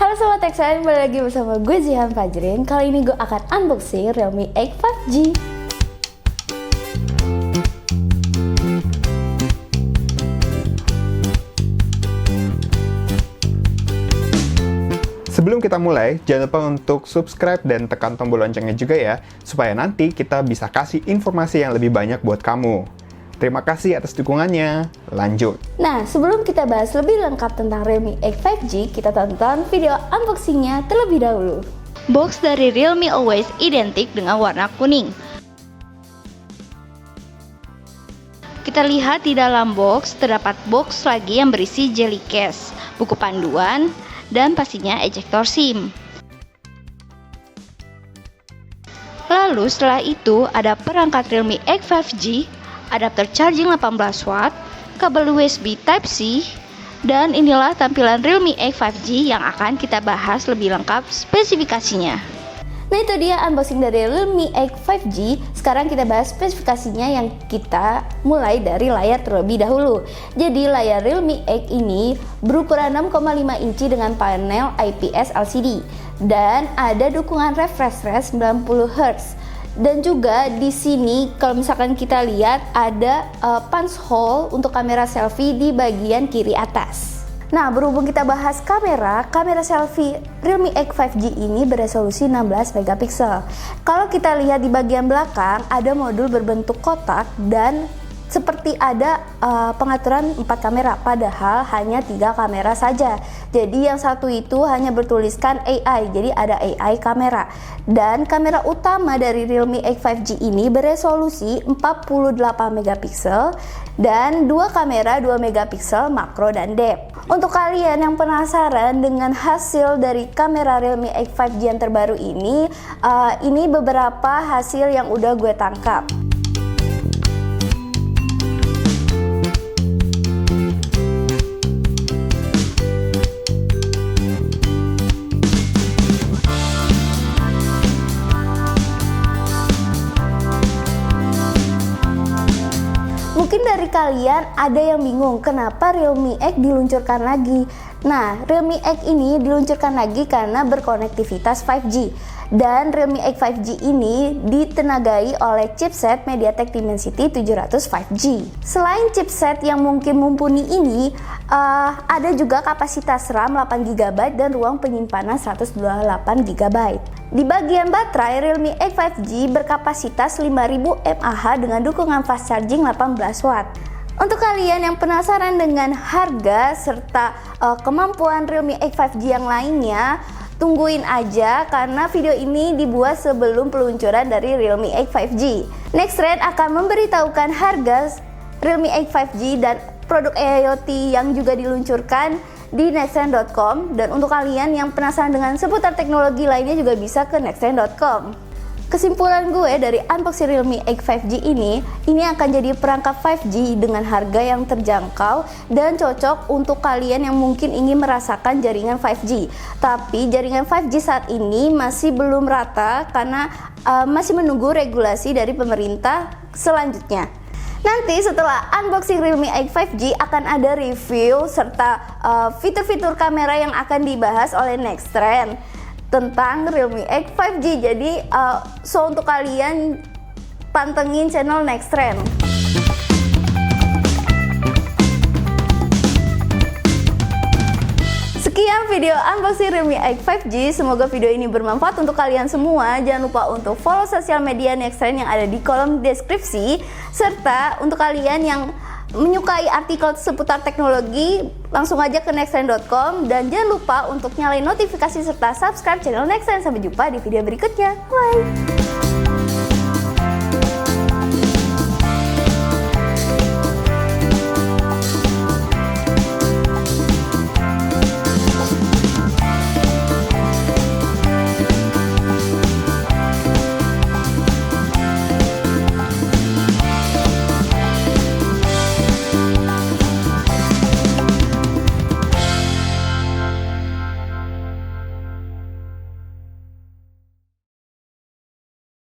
Halo Sobat Teksan, kembali lagi bersama gue Zihan Fajrin. Kali ini gue akan unboxing Realme X 5G. Sebelum kita mulai, jangan lupa untuk subscribe dan tekan tombol loncengnya juga ya, supaya nanti kita bisa kasih informasi yang lebih banyak buat kamu. Terima kasih atas dukungannya. Lanjut. Nah, sebelum kita bahas lebih lengkap tentang Realme X 5G, kita tonton video unboxingnya terlebih dahulu. Box dari Realme Always identik dengan warna kuning. Kita lihat di dalam box terdapat box lagi yang berisi jelly case, buku panduan, dan pastinya ejector SIM. Lalu setelah itu ada perangkat Realme X 5G, adapter charging 18 watt, kabel USB Type-C, dan inilah tampilan Realme X 5G yang akan kita bahas lebih lengkap spesifikasinya. Nah, itu dia unboxing dari Realme X 5G. Sekarang kita bahas spesifikasinya, yang kita mulai dari layar terlebih dahulu. Jadi layar Realme X ini berukuran 6,5 inci dengan panel IPS LCD dan ada dukungan refresh rate 90 Hz. Dan juga di sini kalau misalkan kita lihat ada punch hole untuk kamera selfie di bagian kiri atas. Nah, berhubung kita bahas kamera selfie Realme X 5G ini beresolusi 16 megapiksel. Kalau kita lihat di bagian belakang ada modul berbentuk kotak dan seperti ada pengaturan 4 kamera, padahal hanya 3 kamera saja. Jadi yang satu itu hanya bertuliskan AI, jadi ada AI kamera. Dan kamera utama dari Realme X 5G ini beresolusi 48 megapiksel dan 2 kamera 2 megapiksel makro dan depth. Untuk kalian yang penasaran dengan hasil dari kamera Realme X 5G yang terbaru ini beberapa hasil yang udah gue tangkap. Mungkin dari kalian ada yang bingung kenapa Realme X diluncurkan lagi. Nah, Realme X ini diluncurkan lagi karena berkonektivitas 5G. Dan Realme X 5G ini ditenagai oleh chipset MediaTek Dimensity 700 5G. Selain chipset yang mungkin mumpuni ini, ada juga kapasitas RAM 8GB dan ruang penyimpanan 128 GB. Di bagian baterai, Realme X 5G berkapasitas 5000 mAh dengan dukungan fast charging 18 watt. Untuk kalian yang penasaran dengan harga serta kemampuan Realme X 5G yang lainnya, tungguin aja karena video ini dibuat sebelum peluncuran dari Realme X 5G. Nextrend akan memberitahukan harga Realme X 5G dan produk AIoT yang juga diluncurkan di nextrend.com, dan untuk kalian yang penasaran dengan seputar teknologi lainnya juga bisa ke nextrend.com. Kesimpulan gue dari unboxing Realme X 5G ini akan jadi perangkat 5G dengan harga yang terjangkau dan cocok untuk kalian yang mungkin ingin merasakan jaringan 5G. Tapi jaringan 5G saat ini masih belum rata karena masih menunggu regulasi dari pemerintah selanjutnya. Nanti setelah unboxing Realme X 5G akan ada review serta fitur-fitur kamera yang akan dibahas oleh Nextrend tentang Realme X 5G. Jadi untuk kalian pantengin channel Nextrend. Sekian video unboxing Realme X 5G. Semoga video ini bermanfaat untuk kalian semua. Jangan lupa untuk follow sosial media Nextrend yang ada di kolom deskripsi. Serta untuk kalian yang menyukai artikel seputar teknologi, langsung aja ke nextrend.com. Dan jangan lupa untuk nyalain notifikasi serta subscribe channel Nextrend. Sampai jumpa di video berikutnya. Bye!